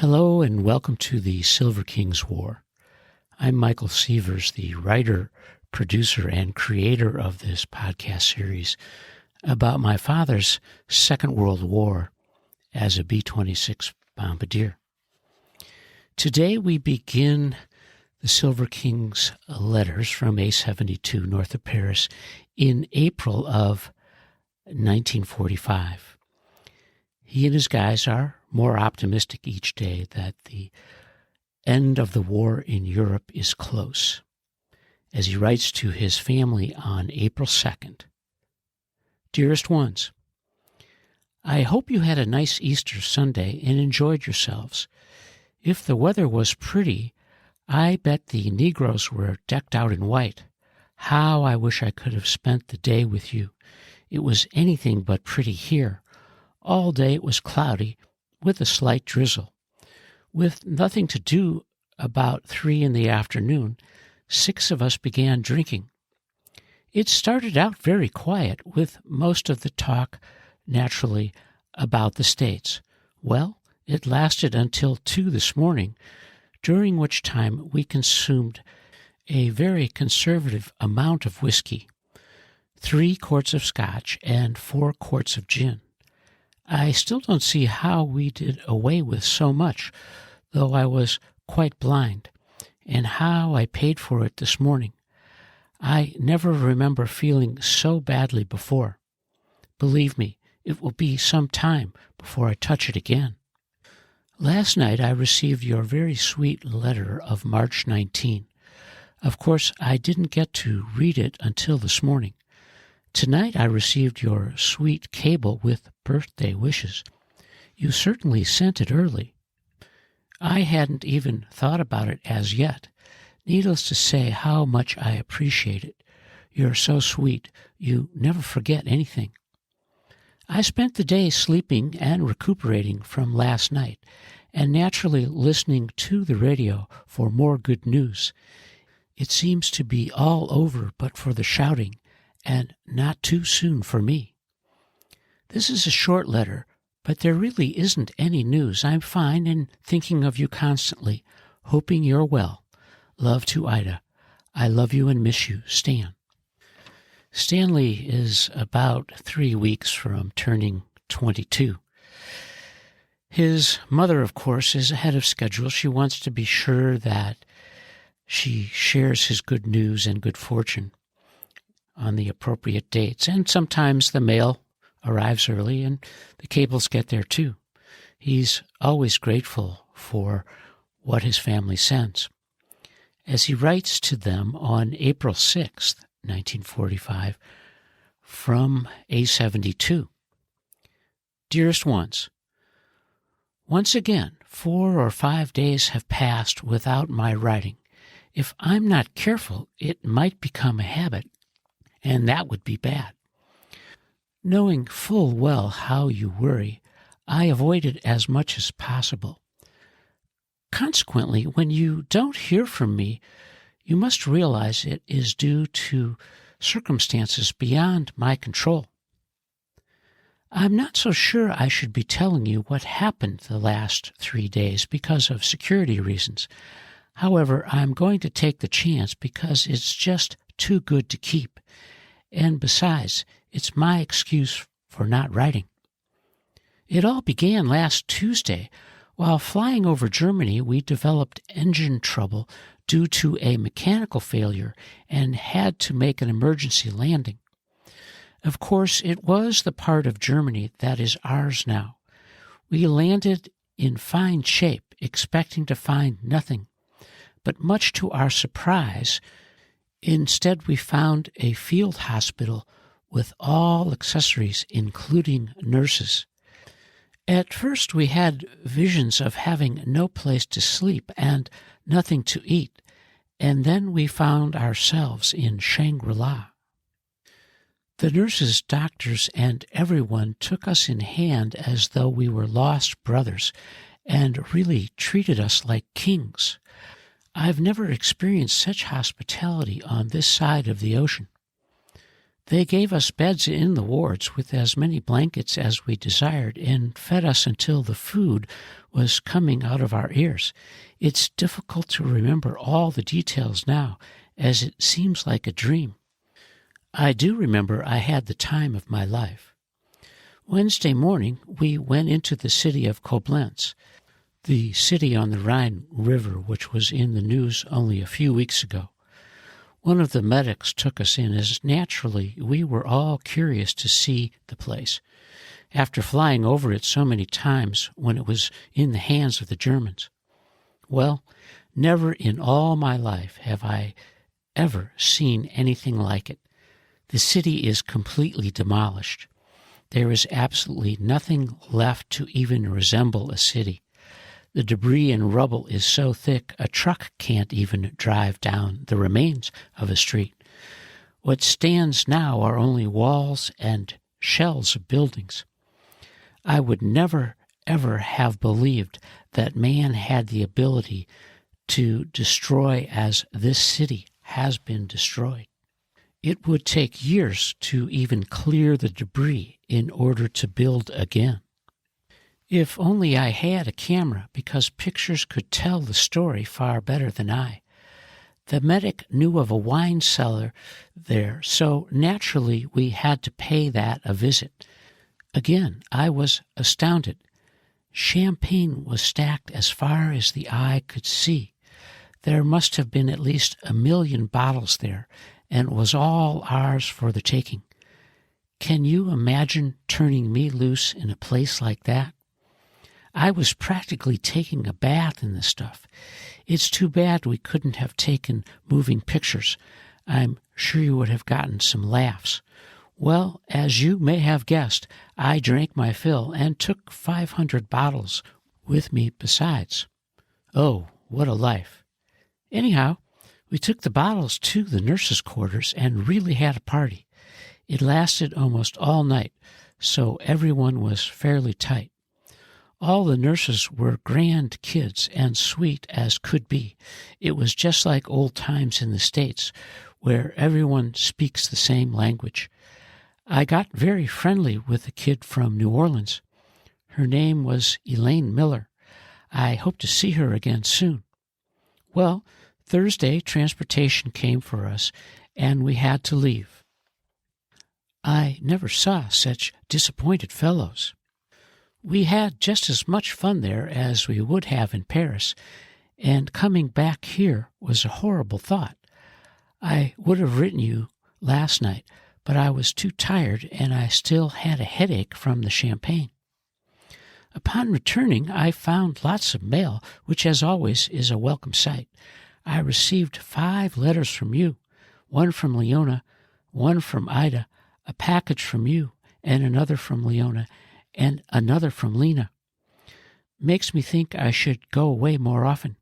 Hello and welcome to the Silver Kings War. I'm Michael Sievers, the writer, producer, and creator of this podcast series about my father's Second World War as a B-26 bombardier. Today we begin the Silver King's letters from A-72 north of Paris in April of 1945. He and his guys are more optimistic each day that the end of the war in Europe is close. As he writes to his family on April 2nd, Dearest Ones, I hope you had a nice Easter Sunday and enjoyed yourselves. If the weather was pretty, I bet the Negroes were decked out in white. How I wish I could have spent the day with you. It was anything but pretty here. All day it was cloudy, with a slight drizzle. With nothing to do, about 3 in the afternoon, 6 of us began drinking. It started out very quiet, with most of the talk, naturally, about the States. Well, it lasted until 2 this morning, during which time we consumed a very conservative amount of whiskey, 3 quarts of scotch and 4 quarts of gin. I still don't see how we did away with so much, though I was quite blind, and how I paid for it this morning. I never remember feeling so badly before. Believe me, it will be some time before I touch it again. Last night I received your very sweet letter of March 19. Of course, I didn't get to read it until this morning. Tonight I received your sweet cable with birthday wishes. You certainly sent it early. I hadn't even thought about it as yet. Needless to say how much I appreciate it. You're so sweet. You never forget anything. I spent the day sleeping and recuperating from last night, and naturally listening to the radio for more good news. It seems to be all over but for the shouting, and not too soon for me. This is a short letter, but there really isn't any news. I'm fine and thinking of you constantly, hoping you're well. Love to Ida. I love you and miss you, Stan. Stanley is about 3 weeks from turning 22. His mother, of course, is ahead of schedule. She wants to be sure that she shares his good news and good fortune on the appropriate dates, and sometimes the mail arrives early and the cables get there too. He's always grateful for what his family sends. As he writes to them on April 6th, 1945, from A-72, Dearest Ones, once again, 4 or 5 days have passed without my writing. If I'm not careful, it might become a habit, and that would be bad. Knowing full well how you worry, I avoid it as much as possible. Consequently, when you don't hear from me, you must realize it is due to circumstances beyond my control. I'm not so sure I should be telling you what happened the last 3 days because of security reasons. However, I'm going to take the chance because it's just too good to keep. And besides, it's my excuse for not writing. It all began last Tuesday. While flying over Germany, we developed engine trouble due to a mechanical failure and had to make an emergency landing. Of course, it was the part of Germany that is ours now. We landed in fine shape, expecting to find nothing. But much to our surprise, instead we found a field hospital with all accessories, including nurses. At first we had visions of having no place to sleep and nothing to eat, and then we found ourselves in Shangri-La. The nurses, doctors, and everyone took us in hand as though we were lost brothers and really treated us like kings. I've never experienced such hospitality on this side of the ocean. They gave us beds in the wards with as many blankets as we desired and fed us until the food was coming out of our ears. It's difficult to remember all the details now, as it seems like a dream. I do remember I had the time of my life. Wednesday morning, we went into the city of Koblenz, the city on the Rhine River, which was in the news only a few weeks ago. One of the medics took us in, as naturally we were all curious to see the place, after flying over it so many times when it was in the hands of the Germans. Well, never in all my life have I ever seen anything like it. The city is completely demolished. There is absolutely nothing left to even resemble a city. The debris and rubble is so thick a truck can't even drive down the remains of a street. What stands now are only walls and shells of buildings. I would never, ever have believed that man had the ability to destroy as this city has been destroyed. It would take years to even clear the debris in order to build again. If only I had a camera, because pictures could tell the story far better than I. The medic knew of a wine cellar there, so naturally we had to pay that a visit. Again, I was astounded. Champagne was stacked as far as the eye could see. There must have been at least 1 million bottles there, and it was all ours for the taking. Can you imagine turning me loose in a place like that? I was practically taking a bath in the stuff. It's too bad we couldn't have taken moving pictures. I'm sure you would have gotten some laughs. Well, as you may have guessed, I drank my fill and took 500 bottles with me besides. Oh, what a life. Anyhow, we took the bottles to the nurses' quarters and really had a party. It lasted almost all night, so everyone was fairly tight. All the nurses were grand kids and sweet as could be. It was just like old times in the States, where everyone speaks the same language. I got very friendly with a kid from New Orleans. Her name was Elaine Miller. I hope to see her again soon. Well, Thursday transportation came for us, and we had to leave. I never saw such disappointed fellows. We had just as much fun there as we would have in Paris, and coming back here was a horrible thought. I would have written you last night, but I was too tired and I still had a headache from the champagne. Upon returning, I found lots of mail, which as always is a welcome sight. I received 5 letters from you, one from Leona, one from Ida, a package from you, and another from Leona, and another from Lena. Makes me think I should go away more often.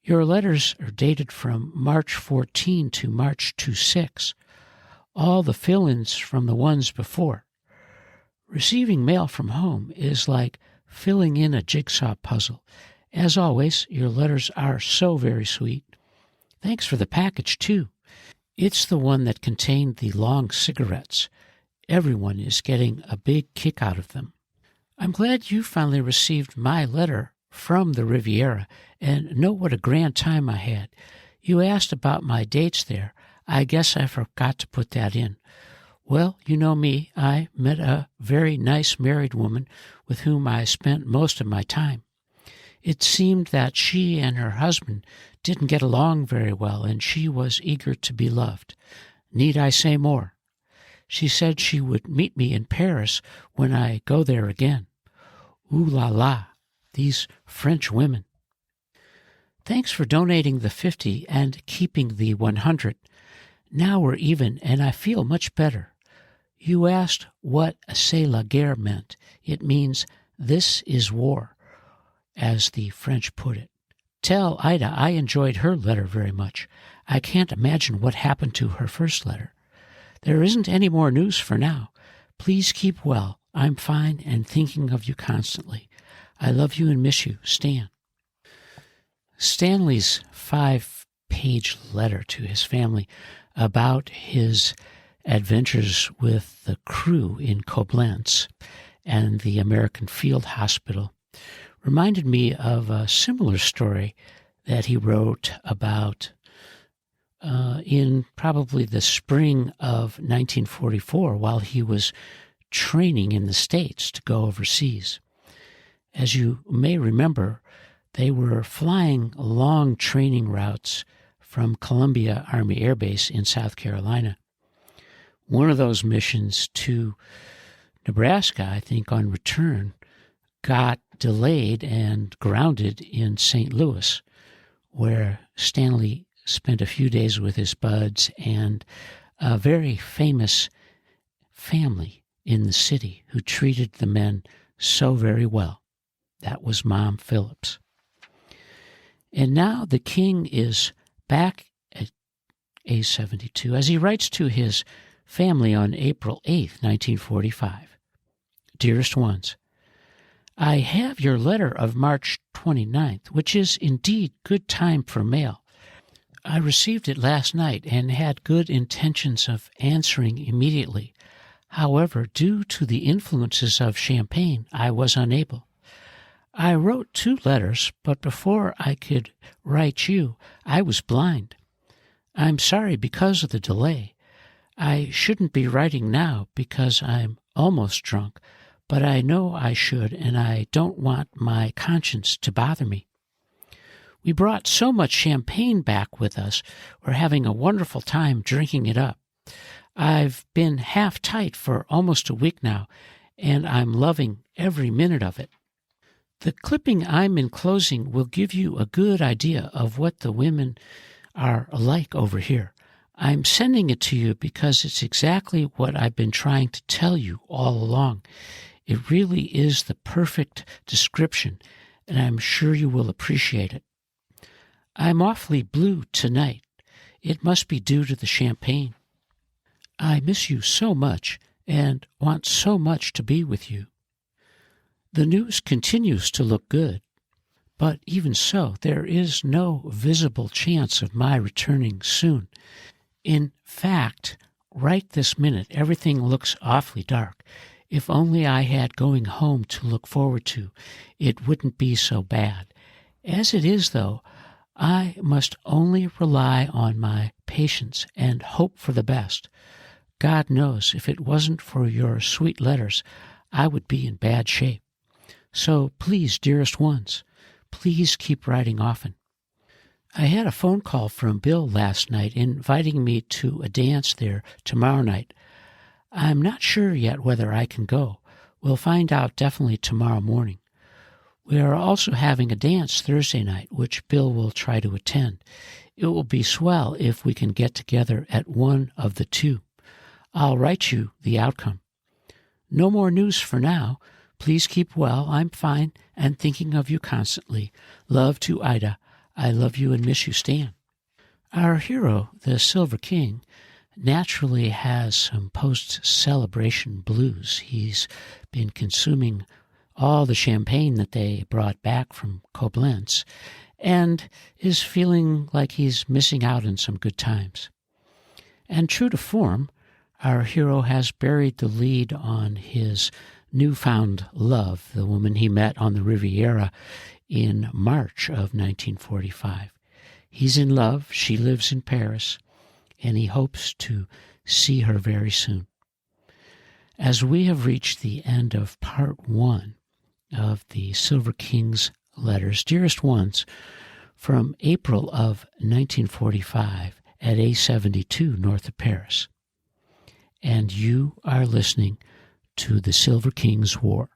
Your letters are dated from March 14 to March 26. All the fill-ins from the ones before. Receiving mail from home is like filling in a jigsaw puzzle. As always, your letters are so very sweet. Thanks for the package, too. It's the one that contained the long cigarettes. Everyone is getting a big kick out of them. I'm glad you finally received my letter from the Riviera and know what a grand time I had. You asked about my dates there. I guess I forgot to put that in. Well, you know me. I met a very nice married woman with whom I spent most of my time. It seemed that she and her husband didn't get along very well, and she was eager to be loved. Need I say more? She said she would meet me in Paris when I go there again. Ooh la la, these French women. Thanks for donating the 50 and keeping the 100. Now we're even, and I feel much better. You asked what c'est la guerre meant. It means this is war, as the French put it. Tell Ida I enjoyed her letter very much. I can't imagine what happened to her first letter. There isn't any more news for now. Please keep well. I'm fine and thinking of you constantly. I love you and miss you, Stan. Stanley's 5-page letter to his family about his adventures with the crew in Koblenz and the American Field Hospital reminded me of a similar story that he wrote about in probably the spring of 1944 while he was training in the States to go overseas. As you may remember, they were flying long training routes from Columbia Army Air Base in South Carolina. One of those missions to Nebraska, I think on return, got delayed and grounded in St. Louis, where Stanley spent a few days with his buds and a very famous family in the city who treated the men so very well. That was Mom Phillips. And now the king is back at A-72 as he writes to his family on April 8th, 1945. Dearest Ones, I have your letter of March 29th, which is indeed good time for mail. I received it last night and had good intentions of answering immediately. However, due to the influences of champagne, I was unable. I wrote 2 letters, but before I could write you, I was blind. I'm sorry because of the delay. I shouldn't be writing now because I'm almost drunk, but I know I should, and I don't want my conscience to bother me. We brought so much champagne back with us. We're having a wonderful time drinking it up. I've been half tight for almost a week now, and I'm loving every minute of it. The clipping I'm enclosing will give you a good idea of what the women are like over here. I'm sending it to you because it's exactly what I've been trying to tell you all along. It really is the perfect description, and I'm sure you will appreciate it. I'm awfully blue tonight. It must be due to the champagne. I miss you so much and want so much to be with you. The news continues to look good, but even so, there is no visible chance of my returning soon. In fact, right this minute, everything looks awfully dark. If only I had going home to look forward to, it wouldn't be so bad. As it is, though, I must only rely on my patience and hope for the best. God knows, if it wasn't for your sweet letters, I would be in bad shape. So please, dearest ones, please keep writing often. I had a phone call from Bill last night inviting me to a dance there tomorrow night. I'm not sure yet whether I can go. We'll find out definitely tomorrow morning. We are also having a dance Thursday night, which Bill will try to attend. It will be swell if we can get together at one of the 2. I'll write you the outcome. No more news for now. Please keep well. I'm fine and thinking of you constantly. Love to Ida. I love you and miss you, Stan. Our hero, the Silver King, naturally has some post-celebration blues. He's been consuming all the champagne that they brought back from Koblenz and is feeling like he's missing out on some good times. And true to form, our hero has buried the lead on his newfound love, the woman he met on the Riviera in March of 1945. He's in love, she lives in Paris, and he hopes to see her very soon. As we have reached the end of part 1 of the Silver King's letters, Dearest Ones, from April of 1945 at A72 north of Paris. And you are listening to the Silver King's War.